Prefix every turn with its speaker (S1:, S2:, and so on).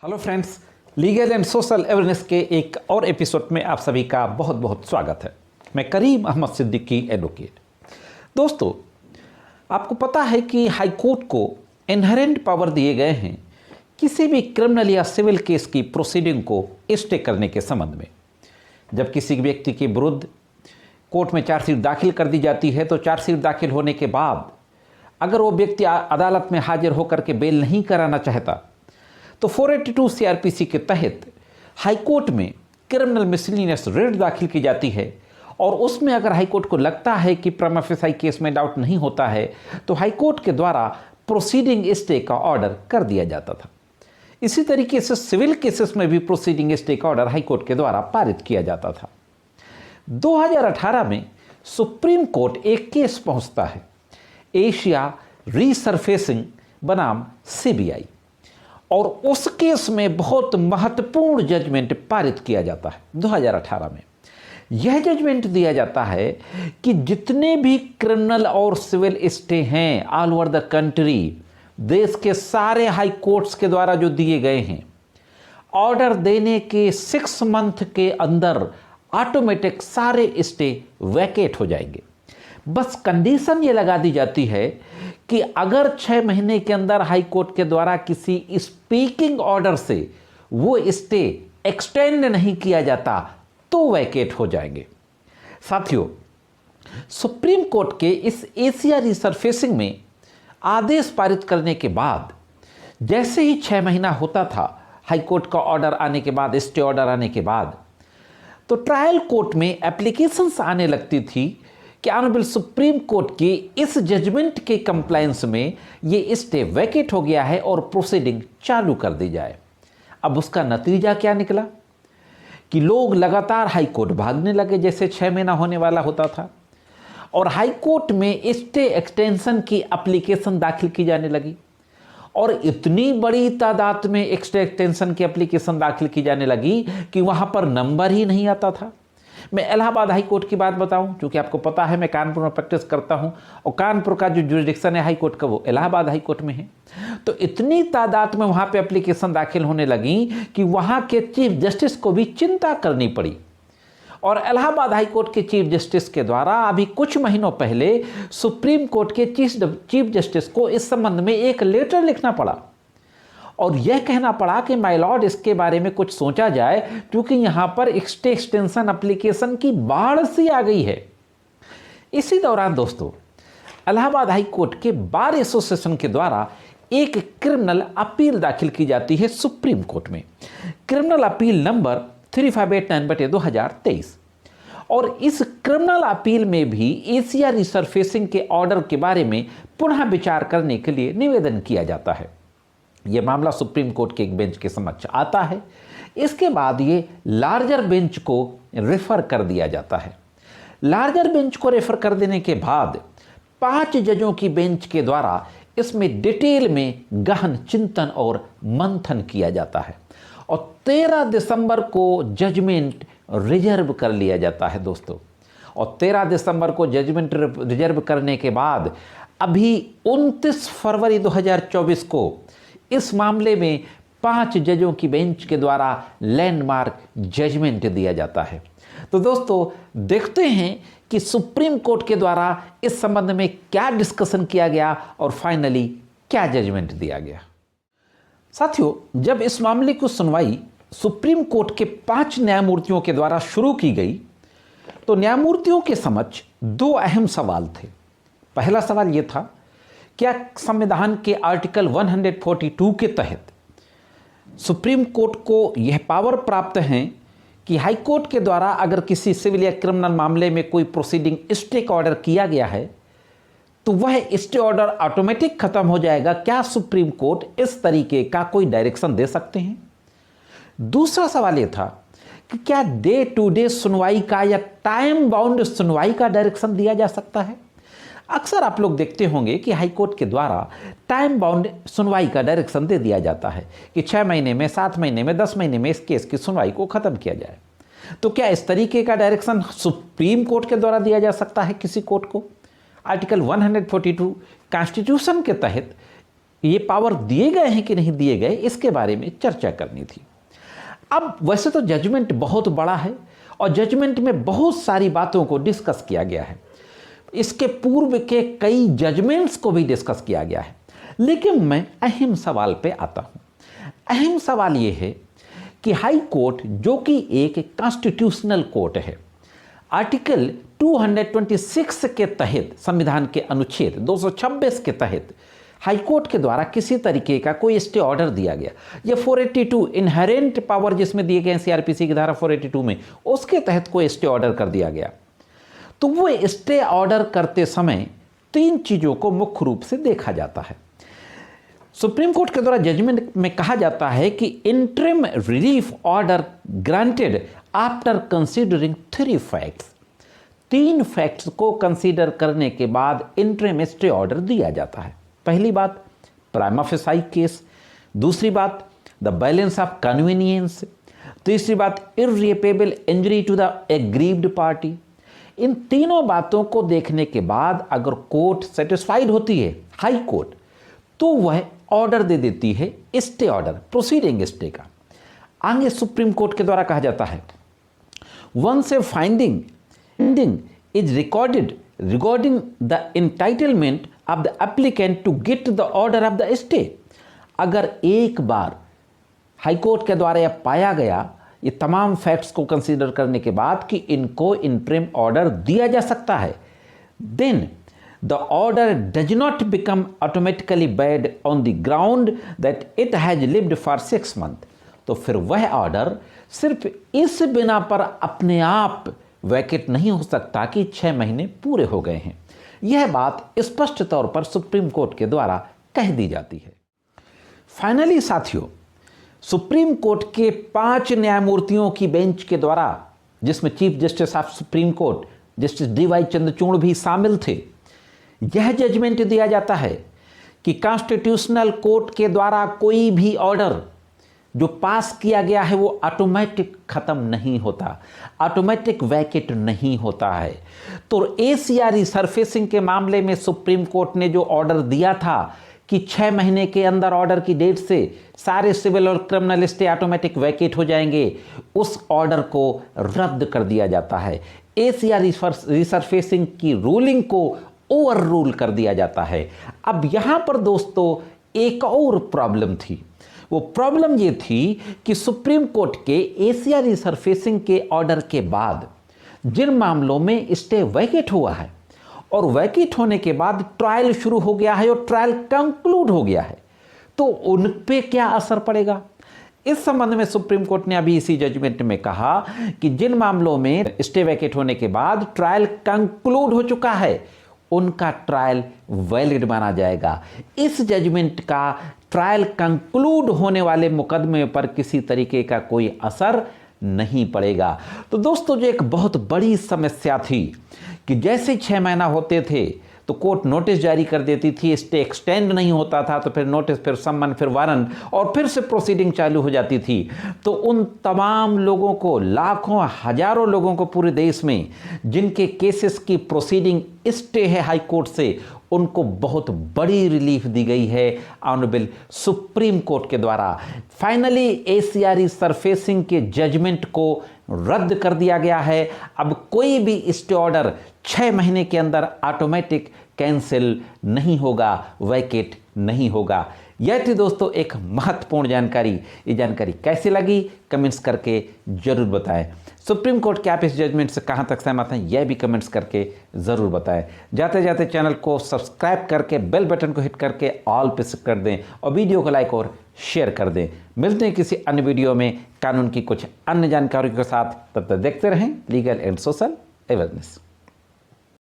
S1: Hello friends, legal and social awareness के एक और एपिसोड में आप सभी का बहुत बहुत स्वागत है। मैं करीम अहमद सिद्दीकी एडवोकेट। दोस्तों, आपको पता है कि हाई कोर्ट को इनहेरेंट पावर दिए गए हैं किसी भी क्रिमिनल या सिविल केस की प्रोसीडिंग को स्टे करने के संबंध में। जब किसी व्यक्ति के विरुद्ध कोर्ट में चार्जशीट दाखिल कर दी जाती है तो चार्जशीट दाखिल होने के बाद अगर वो व्यक्ति अदालत में हाजिर होकर के बेल नहीं कराना चाहता तो 482 सीआरपीसी के तहत हाईकोर्ट में क्रिमिनल मिसलिनियस रिट दाखिल की जाती है और उसमें अगर हाईकोर्ट को लगता है कि प्रिमा फेसाई केस में डाउट नहीं होता है तो हाईकोर्ट के द्वारा प्रोसीडिंग स्टे का ऑर्डर कर दिया जाता था। इसी तरीके से सिविल केसेस में भी प्रोसीडिंग स्टे का ऑर्डर हाईकोर्ट के द्वारा पारित किया जाता था। 2018 में सुप्रीम कोर्ट एक केस पहुंचता है, एशिया रीसरफेसिंग बनाम सीबीआई, और उस केस में बहुत महत्वपूर्ण जजमेंट पारित किया जाता है। 2018 में यह जजमेंट दिया जाता है कि जितने भी क्रिमिनल और सिविल स्टे हैं ऑल ओवर द कंट्री, देश के सारे हाई कोर्ट्स के द्वारा जो दिए गए हैं, ऑर्डर देने के 6 मंथ के अंदर ऑटोमेटिक सारे स्टे वैकेट हो जाएंगे। बस कंडीशन ये लगा दी जाती है कि अगर 6 महीने के अंदर हाई कोर्ट के द्वारा किसी स्पीकिंग ऑर्डर से वो स्टे एक्सटेंड नहीं किया जाता तो वैकेट हो जाएंगे। साथियों, सुप्रीम कोर्ट के इस एशिया रिसरफेसिंग में आदेश पारित करने के बाद जैसे ही 6 महीना होता था हाई कोर्ट का ऑर्डर आने के बाद, स्टे ऑर्डर आने के बाद, तो ट्रायल कोर्ट में एप्लीकेशंस आने लगती थी कि ऑनरेबल सुप्रीम कोर्ट की इस जजमेंट के कंप्लायंस में ये स्टे वैकेट हो गया है और प्रोसीडिंग चालू कर दी जाए। अब उसका नतीजा क्या निकला कि लोग लगातार हाई कोर्ट भागने लगे जैसे 6 महीना होने वाला होता था, और हाई कोर्ट में स्टे एक्सटेंशन की एप्लीकेशन दाखिल की जाने लगी, और इतनी बड़ी तादाद में स्टे एक्सटेंशन की एप्लीकेशन दाखिल की जाने लगी कि वहां पर नंबर ही नहीं आता था। मैं इलाहाबाद हाई कोर्ट की बात बताऊं, क्योंकि आपको पता है मैं कानपुर में प्रैक्टिस करता हूं और कानपुर का जो जुरिडिक्शन है हाई कोर्ट का वो इलाहाबाद हाई कोर्ट में है। तो इतनी तादाद में वहां पे एप्लीकेशन दाखिल होने लगी कि वहां के चीफ जस्टिस को भी चिंता करनी पड़ी, और इलाहाबाद हाई कोर्ट के चीफ जस्टिस के द्वारा अभी कुछ महीनों पहले सुप्रीम कोर्ट के चीफ जस्टिस को इस संबंध में एक लेटर लिखना पड़ा और यह कहना पड़ा कि माय लॉर्ड, इसके बारे में कुछ सोचा जाए, क्योंकि यहां पर स्टे एक्सटेंशन एप्लीकेशन की बाढ़ सी आ गई है। इसी दौरान दोस्तों, इलाहाबाद हाई कोर्ट के बार एसोसिएशन के द्वारा एक क्रिमिनल अपील दाखिल की जाती है सुप्रीम कोर्ट में, क्रिमिनल अपील नंबर 3589/2023, और इस क्रिमिनल अपील में भी एशिया रिसरफेसिंग के ऑर्डर के बारे में पुनः विचार करने के लिए निवेदन किया जाता है। यह मामला सुप्रीम कोर्ट के एक बेंच के समक्ष आता है। इसके बाद ये लार्जर बेंच को रेफर कर दिया जाता है। लार्जर बेंच को रेफर कर देने के बाद 5 जजों की बेंच के द्वारा इसमें डिटेल में गहन चिंतन और मंथन किया जाता है, और 13 दिसंबर को जजमेंट रिजर्व कर लिया जाता है दोस्तों। और 13 दिसंबर को जजमेंट रिजर्व करने के बाद अभी 29 फरवरी 2024 को इस मामले में 5 जजों की बेंच के द्वारा लैंडमार्क जजमेंट दिया जाता है। तो दोस्तों, देखते हैं कि सुप्रीम कोर्ट के द्वारा इस संबंध में क्या डिस्कशन किया गया और फाइनली क्या जजमेंट दिया गया। साथियों, जब इस मामले की सुनवाई सुप्रीम कोर्ट के 5 न्यायमूर्तियों के द्वारा शुरू की गई तो न्यायमूर्तियों के समक्ष 2 अहम सवाल थे। पहला सवाल यह था, क्या संविधान के आर्टिकल 142 के तहत सुप्रीम कोर्ट को यह पावर प्राप्त है कि हाई कोर्ट के द्वारा अगर किसी सिविल या क्रिमिनल मामले में कोई प्रोसीडिंग स्टे का ऑर्डर किया गया है तो वह स्टे ऑर्डर ऑटोमेटिक खत्म हो जाएगा? क्या सुप्रीम कोर्ट इस तरीके का कोई डायरेक्शन दे सकते हैं? दूसरा सवाल यह था कि क्या डे टू डे सुनवाई का या टाइम बाउंड सुनवाई का डायरेक्शन दिया जा सकता है? अक्सर आप लोग देखते होंगे कि हाई कोर्ट के द्वारा टाइम बाउंड सुनवाई का डायरेक्शन दे दिया जाता है कि 6 महीने में, 7 महीने में, 10 महीने में इस केस की सुनवाई को खत्म किया जाए। तो क्या इस तरीके का डायरेक्शन सुप्रीम कोर्ट के द्वारा दिया जा सकता है किसी कोर्ट को? आर्टिकल 142 कॉन्स्टिट्यूशन के तहत ये पावर दिए गए हैं कि नहीं दिए गए, इसके बारे में चर्चा करनी थी। अब वैसे तो जजमेंट बहुत बड़ा है और जजमेंट में बहुत सारी बातों को डिस्कस किया गया है, इसके पूर्व के कई जजमेंट्स को भी डिस्कस किया गया है, लेकिन मैं अहम सवाल पे आता हूँ। अहम सवाल ये है कि हाई कोर्ट जो कि एक कॉन्स्टिट्यूशनल कोर्ट है, आर्टिकल 226 के तहत, संविधान के अनुच्छेद 226 के तहत हाई कोर्ट के द्वारा किसी तरीके का कोई स्टे ऑर्डर दिया गया, या 482 इनहेरेंट पावर जिसमें दिए गए सीआरपीसी की धारा 482 में, उसके तहत कोई स्टे ऑर्डर कर दिया गया, तो वो स्टे ऑर्डर करते समय तीन चीज़ों को मुख्य रूप से देखा जाता है। सुप्रीम कोर्ट के द्वारा जजमेंट में कहा जाता है कि interim relief order granted after considering 3 facts, 3 facts को कंसीडर करने के बाद इंटरिम स्टे ऑर्डर दिया जाता है। पहली बात प्राइमा फेसाई केस, दूसरी बात द बैलेंस ऑफ कन्वीनियंस, तीसरी बात irreparable injury to the aggrieved party. इन तीनों बातों को देखने के बाद अगर कोर्ट सेटिस्फाइड होती है, हाई कोर्ट, तो वह ऑर्डर दे देती है स्टे ऑर्डर, प्रोसीडिंग स्टे का। आगे सुप्रीम कोर्ट के द्वारा कहा जाता है once a finding is recorded regarding the entitlement of the applicant to get the order of the stay, अगर एक बार हाई कोर्ट के द्वारा यह पाया गया, ये तमाम फैक्ट्स को कंसीडर करने के बाद कि इनको इंटरिम ऑर्डर दिया जा सकता है, then the order does not become automatically valid on the ground that it has lived for 6 months, तो फिर वह ऑर्डर सिर्फ इस बिना पर अपने आप वैकेट नहीं हो सकता कि 6 महीने पूरे हो गए हैं। यह बात स्पष्ट तौर पर सुप्रीम कोर्ट के द्वारा कह दी जाती है। फाइनली साथियों, सुप्रीम कोर्ट के 5 न्यायमूर्तियों की बेंच के द्वारा, जिसमें chief justice of supreme court justice DY Chandrachud भी शामिल थे, यह जजमेंट दिया जाता है कि कॉन्स्टिट्यूशनल कोर्ट के द्वारा कोई भी ऑर्डर जो पास किया गया है वो ऑटोमेटिक खत्म नहीं होता, ऑटोमेटिक वैकेट नहीं होता है। तो ACR रिसर्फेसिंग के मामले में सुप्रीम कोर्ट ने जो ऑर्डर दिया था कि 6 महीने के अंदर ऑर्डर की डेट से सारे सिविल और क्रिमिनल स्टे ऑटोमेटिक वैकेट हो जाएंगे, उस ऑर्डर को रद्द कर दिया जाता है। ACR रिसर्फेसिंग की रूलिंग को ओवर रूल कर दिया जाता है। अब यहां पर दोस्तों एक और प्रॉब्लम थी। वो प्रॉब्लम ये थी कि सुप्रीम कोर्ट के ACR रिसर्फेसिंग के ऑर्डर के बाद जिन मामलों में स्टे वैकेट हुआ है और वैकेट होने के बाद ट्रायल शुरू हो गया है और ट्रायल कंक्लूड हो गया है, तो उन पे क्या असर पड़ेगा। इस संबंध में सुप्रीम कोर्ट ने अभी इसी जजमेंट में कहा कि जिन मामलों में स्टे वैकेट होने के बाद ट्रायल कंक्लूड हो चुका है, उनका ट्रायल वैलिड माना जाएगा। इस जजमेंट का ट्रायल कंक्लूड होने वाले मुकदमे पर किसी तरीके का कोई असर नहीं पड़ेगा। तो दोस्तों, जो एक बहुत बड़ी समस्या थी कि जैसे 6 महीना होते थे तो कोर्ट नोटिस जारी कर देती थी, स्टे एक्सटेंड नहीं होता था तो फिर नोटिस, फिर सम्मन, फिर वारंट, और फिर से प्रोसीडिंग चालू हो जाती थी। तो उन तमाम लोगों को, लाखों हजारों लोगों को पूरे देश में जिनके केसेस की प्रोसीडिंग स्टे है हाई कोर्ट से, उनको बहुत बड़ी रिलीफ दी गई है ऑनरेबल सुप्रीम कोर्ट के द्वारा। फाइनली ACR सरफेसिंग के जजमेंट को रद्द कर दिया गया है। अब कोई भी स्टे ऑर्डर 6 महीने के अंदर ऑटोमेटिक कैंसिल नहीं होगा, वैकेट नहीं होगा। यह थी दोस्तों एक महत्वपूर्ण जानकारी। ये जानकारी कैसी लगी कमेंट्स करके जरूर बताएं। सुप्रीम कोर्ट के आप इस जजमेंट से कहां तक सहमत हैं, यह भी कमेंट्स करके ज़रूर बताएं। जाते जाते चैनल को सब्सक्राइब करके बेल बटन को हिट करके ऑल पे कर दें और वीडियो को लाइक और शेयर कर दें। मिलते हैं किसी अन्य वीडियो में कानून की कुछ अन्य जानकारियों के साथ। तब तक देखते रहें लीगल एंड सोशल अवेयरनेस।